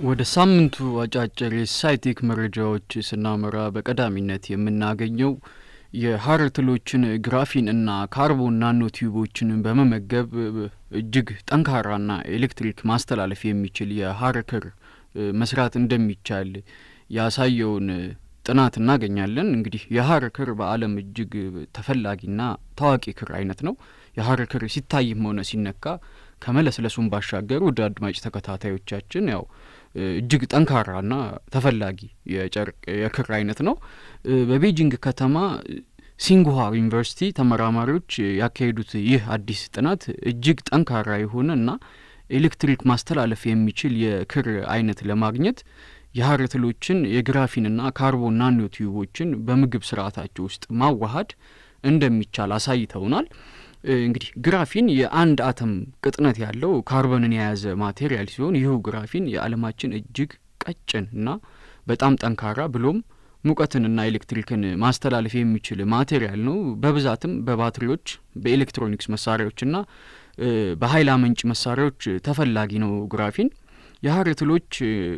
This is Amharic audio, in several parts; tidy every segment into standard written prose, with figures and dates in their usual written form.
ወደ ሳምንቱ አጫጭር የሳይ ቴክ መረጃዎች ስናመራ በቀዳሚነት የምናገኘው የሐረር ትሎችን ግራፊን እና ካርቦን ናኖ ቲዩቦችን በመመገብ እጅግ ጠንካራና ኤሌክትሪክ ማስተላለፍ የሚችል የሐረር ክር መስራት እንደሚቻል ያሳየውን ጥናት እናገኛለን። እንግዲህ የሐረር ክር በዓለም እጅግ ተፈላጊና ታዋቂ ክር አይነት ነው። የሐረር ክር ሲታይም ሆነ ሲነካ ከመለስለሱም ባሻገር ወደ አድማጭ ተከታታዮቻችን ያው እጅግ ጠንካራና ተፈላጊ የክር አይነት ነው። በቤጂንግ ከተማ ሲንግዋ ዩኒቨርሲቲ ተመራማሪዎች ያካሄዱት ይህ አዲስ ጥናት እጅግ ጠንካራ የሆነና ኤሌክትሪክ ማስተላለፍ የሚችል የክር አይነት ለማግኘት የሐረር ትሎችን የግራፊንና ካርቦን ናኖ ቲዩቦችን በምግብ ስርዓታቸው ውስጥ ማዋሃድ እንደሚቻል አሳይተውናል። እንግዲህ ግራፊን የአንድ አተም ቅጥነት ያለው ካርቦንን የያዘ ማቴሪያል ሲሆን ይህ ግራፊን የዓለማችን እጅግ ቀጭንና በጣም ጠንካራ ብሎም ሙቀትንና ኤሌክትሪክን ማስተላለፍ የሚችል ማቴሪያል ነው። በብዛትም በባትሪዎች፣ በኤሌክትሮኒክስ መሳሪያዎችና በኃይል አመንጭ መሳሪያዎች ተፈላጊ ነው። ግራፊን የሐረር ትሎች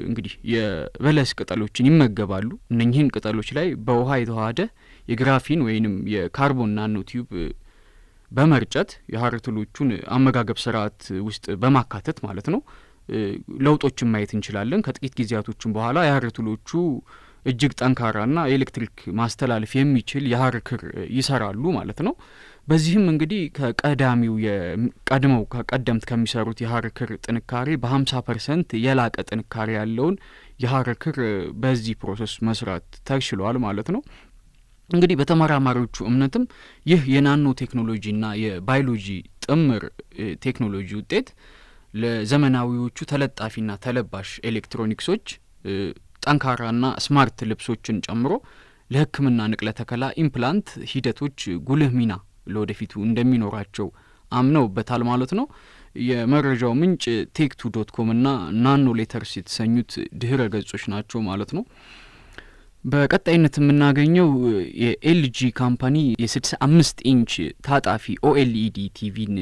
እንግዲህ የበለስ ቅጠሎችን ይመገባሉ። እነኚህን ቅጠሎች ላይ በውሃ የተዋሃደ የግራፊን ወይንም የካርቦን ናኖ ቲዩብ በመርጨት የሐረር ትሎቹን አመጋገብ ስርዓት ውስጥ በማካተት ማለት ነው ለውጦችን ማየት እንችላለን። ከጥቂት ጊዜያቶችን በኋላ የሐረር ትሎቹ እጅግ ጠንካራና ኤሌክትሪክ ማስተላለፍ የሚችል የሐረር ክር ይሰራሉ ማለት ነው። በዚህም እንግዲህ ከቀደምት ከሚሰሩት የሐረር ክር ጥንካሬ በ50% የላቀ ጥንካሬ ያለውን የሐረር ክር በዚህ ፕሮሰስ መስራት ተችሏል ማለት ነው። እንግዲህ በተመራማሪዎቹ እምነትም ይህ የናኖ ቴክኖሎጂና የባዮሎጂ ጥምር ቴክኖሎጂ ውጤት ለዘመናዊዎቹ ተለጣፊና ተለባሽ ኤሌክትሮኒክሶች ጠንካራና ስማርት ልብሶችን ጨምሮ ለሕክምና ንቅለ ተከላ ኢምፕላንት ሂደቶች ጉልህ ሚና ለወደፊቱ እንደሚኖራቸው አምነውበታል ማለት ነው። የመረጃው ምንጭ ቴክ2.com እና ናኖ ሌተርስ የተሰኙት ድህረ ገጾች ናቸው ማለት ነው። በቀጣይነት የምናገኘው የኤልጂ ካምፓኒ የ65 ኢንች ታጣፊ ኦኤልኢዲ ቲቪን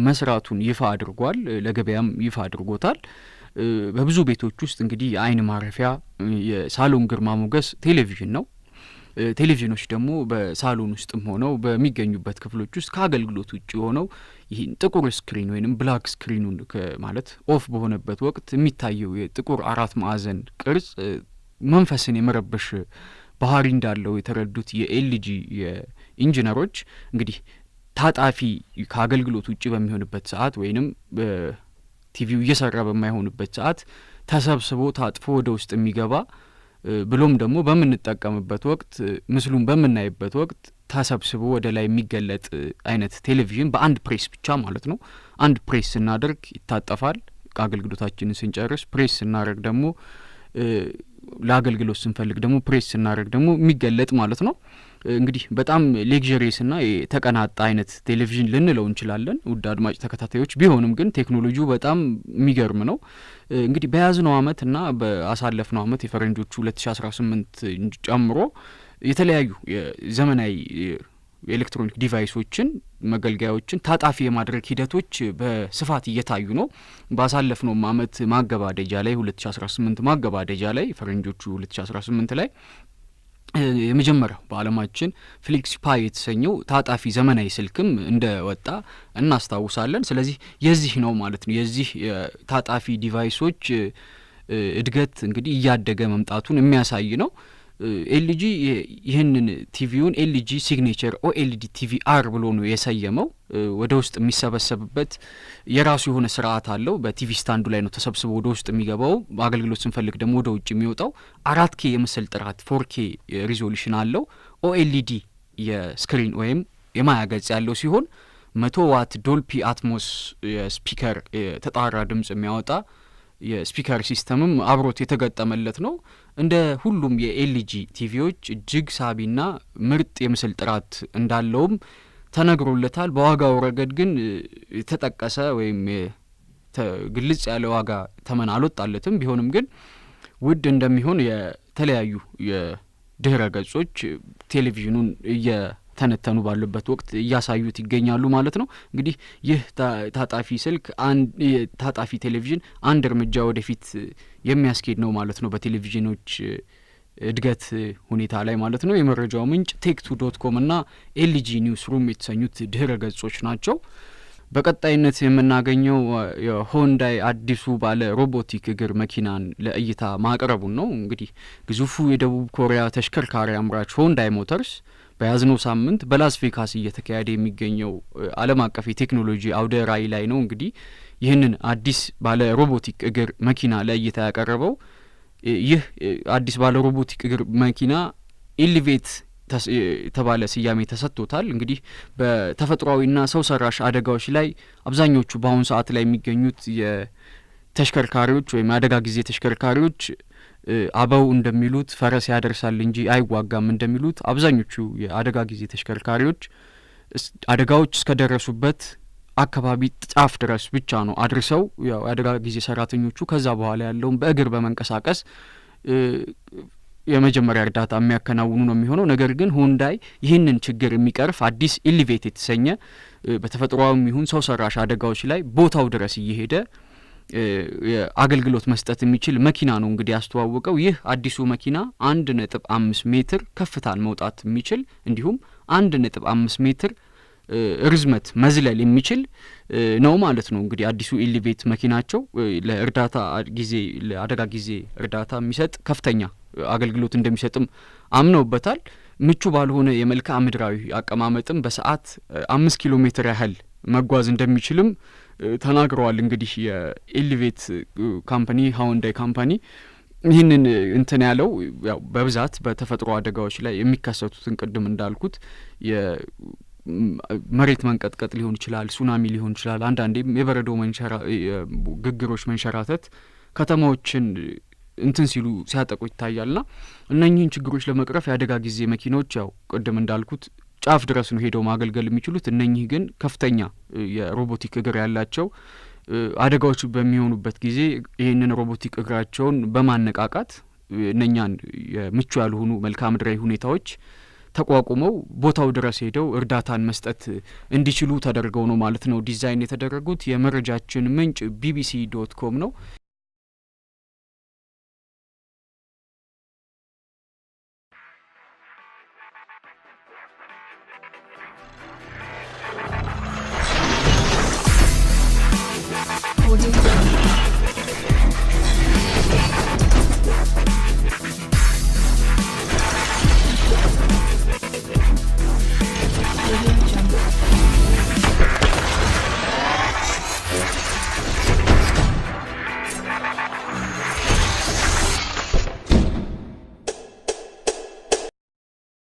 መስራቱን ይፋ አድርጓል። ለገበያም ይፋ አድርጎታል። በብዙ ቤቶች ውስጥ እንግዲህ የአይን ማረፊያ የሳሎን ግርማ ሞገስ ቴሌቪዥን ነው። ቴሌቪዥኖች ደግሞ በሳሎን ውስጥም ሆነው በሚገኙበት ክፍሎች ውስጥ ከአገልግሎት ውጭ ሆነው ይህን ጥቁር ስክሪን ወይንም ብላክ ስክሪኑን ማለት ኦፍ በሆነበት ወቅት የሚታየው የጥቁር አራት ማዕዘን ቅርጽ መንፈስን የመረበሽ ባህሪ እንዳለው የተረዱት የኤልጂ የኢንጂነሮች እንግዲህ ታጣፊ ከአገልግሎት ውጭ በሚሆንበት ሰዓት ወይንም ቲቪው እየሰራ በማይሆንበት ሰዓት ተሰብስቦ ታጥፎ ወደ ውስጥ የሚገባ ብሎም ደግሞ በምንጠቀምበት ወቅት ምስሉን በምናይበት ወቅት ተሰብስቦ ወደ ላይ የሚገለጥ አይነት ቴሌቪዥን በአንድ ፕሬስ ብቻ ማለት ነው። አንድ ፕሬስ ስናደርግ ይታጠፋል። አገልግሎታችንን ስንጨርስ ፕሬስ ስናደርግ ደግሞ ለአገልግሎት ስንፈልግ ደግሞ ፕሬስ ስናደርግ ደግሞ የሚገለጥ ማለት ነው። እንግዲህ በጣም ሌክዠሪየስና የተቀናጣ አይነት ቴሌቪዥን ልንለው እንችላለን ውድ አድማጭ ተከታታዮች። ቢሆንም ግን ቴክኖሎጂው በጣም የሚገርም ነው። እንግዲህ በያዝነው አመትና በአሳለፍነው አመት የፈረንጆቹ 2018 ጨምሮ የተለያዩ የዘመናዊ የኤሌክትሮኒክ ዲቫይሶችን መገልገያዎችን ታጣፊ የማድረግ ሂደቶች በስፋት እየታዩ ነው። ባሳለፍነው አመት ማገባደጃ ላይ 2018 ማገባደጃ ላይ ፈረንጆቹ 2018 ላይ የመጀመሪያው በዓለማችን ፍሌክሲፓይ የተሰኘው ታጣፊ ዘመናዊ ስልክም እንደወጣ እናስታውሳለን። ስለዚህ የዚህ ነው ማለት ነው የዚህ ታጣፊ ዲቫይሶች እድገት እንግዲህ እያደገ መምጣቱን የሚያሳይ ነው። ኤልጂ ይህንን ቲቪውን ኤልጂ ሲግኔቸር ኦኤልዲ ቲቪ አር ብሎ ነው የሰየመው። ወደ ውስጥ የሚሰበሰብበት የራሱ የሆነ ስርዓት አለው። በቲቪ ስታንዱ ላይ ነው ተሰብስቦ ወደ ውስጥ የሚገባው። አገልግሎት ስንፈልግ ደግሞ ወደ ውጭ የሚወጣው 4K የምስል ጥራት 4K ሪዞሉሽን አለው። ኦኤልዲ የስክሪን ወይም የማያ ገጽ ያለው ሲሆን 100 ዋት ዶልፒ አትሞስ የስፒከር የተጣራ ድምጽ የሚያወጣ የስፒከር ሲስተምም አብሮት የተገጠመለት ነው። እንደ ሁሉም የኤልጂ ቲቪዎች እጅግ ሳቢና ምርጥ የምስል ጥራት እንዳለውም ተነግሮለታል። በዋጋው ረገድ ግን የተጠቀሰ ወይም ግልጽ ያለ ዋጋ ተመን አልወጣለትም። ቢሆንም ግን ውድ እንደሚሆን የተለያዩ የድህረ ገጾች ቴሌቪዥኑን ተነተኑ ባሉበት ወቅት እያሳዩት ይገኛሉ ማለት ነው። እንግዲህ ይህ ታጣፊ ስልክ ታጣፊ ቴሌቪዥን አንድ እርምጃ ወደፊት የሚያስኬድ ነው ማለት ነው በቴሌቪዥኖች እድገት ሁኔታ ላይ ማለት ነው። የመረጃው ምንጭ ቴክ2.com እና ኤልጂ ኒውስ ሩም የተሰኙት ድህረ ገጾች ናቸው። በቀጣይነት የምናገኘው የሆንዳይ አዲሱ ባለ ሮቦቲክ እግር መኪናን ለእይታ ማቅረቡን ነው። እንግዲህ ግዙፉ የደቡብ ኮሪያ ተሽከርካሪ አምራች ሆንዳይ ሞተርስ በያዝነው ሳምንት በላስ ቬጋስ እየተካሄደ የሚገኘው ዓለም አቀፍ የቴክኖሎጂ አውደ ራዕይ ላይ ነው እንግዲህ ይህንን አዲስ ባለ ሮቦቲክ እግር መኪና ለእይታ ያቀረበው። ይህ አዲስ ባለ ሮቦቲክ እግር መኪና ኢሊቬት የተባለ ስያሜ ተሰጥቶታል። እንግዲህ በተፈጥሯዊና ሰው ሰራሽ አደጋዎች ላይ አብዛኞቹ በአሁኑ ሰዓት ላይ የሚገኙት የተሽከርካሪዎች ወይም የአደጋ ጊዜ ተሽከርካሪዎች አበው እንደሚሉት ፈረስ ያደርሳል እንጂ አይዋጋም እንደሚሉት አብዛኞቹ የአደጋ ጊዜ ተሽከርካሪዎች አደጋዎች እስከደረሱበት አካባቢ ጫፍ ድረስ ብቻ ነው አድርሰው ያው የአደጋ ጊዜ ሰራተኞቹ ከዛ በኋላ ያለውን በእግር በመንቀሳቀስ የመጀመሪያ እርዳታ የሚያከናውኑ ነው የሚሆነው። ነገር ግን ሆንዳይ ይህንን ችግር የሚቀርፍ አዲስ ኢሊቬት የተሰኘ በተፈጥሯዊም ይሁን ሰው ሰራሽ አደጋዎች ላይ ቦታው ድረስ እየሄደ አገልግሎት መስጠት የሚችል መኪና ነው እንግዲህ ያስተዋወቀው። ይህ አዲሱ መኪና 1.5 ሜትር ከፍታን መውጣት የሚችል እንዲሁም 1.5 ሜትር ርዝመት መዝለል የሚችል ነው ማለት ነው። እንግዲህ አዲሱ ኢሊቬት መኪናቸው ለእርዳታ ጊዜ ለአደጋ ጊዜ እርዳታ የሚሰጥ ከፍተኛ አገልግሎት እንደሚሰጥም አምነውበታል። ምቹ ባልሆነ የመልክዓ ምድራዊ አቀማመጥም በሰዓት 5 ኪሎ ሜትር ያህል መጓዝ እንደሚችልም ተናግረዋል። እንግዲህ የኢሊቬት ካምፓኒ ሃውንዳይ ካምፓኒ ይህንን እንትን ያለው ያው በብዛት በተፈጥሮ አደጋዎች ላይ የሚከሰቱትን ቅድም እንዳልኩት መሬት መንቀጥቀጥ ሊሆን ይችላል፣ ሱናሚ ሊሆን ይችላል፣ አንዳንዴም የበረዶ ግግሮች መንሸራተት ከተማዎችን እንትን ሲሉ ሲያጠቁ ይታያልና እነኚህን ችግሮች ለመቅረፍ የአደጋ ጊዜ መኪኖች ያው ቅድም እንዳልኩት ጫፍ ድረስ ነው ሄደው ማገልገል የሚችሉት። እነኚህ ግን ከፍተኛ የሮቦቲክ እግር ያላቸው አደጋዎች በሚሆኑበት ጊዜ ይህንን ሮቦቲክ እግራቸውን በማነቃቃት እነኛን ምቹ ያልሆኑ መልክዓ ምድራዊ ሁኔታዎች ተቋቁመው ቦታው ድረስ ሄደው እርዳታን መስጠት እንዲችሉ ተደርገው ነው ማለት ነው ዲዛይን የተደረጉት። የመረጃችን ምንጭ bbc.com ነው።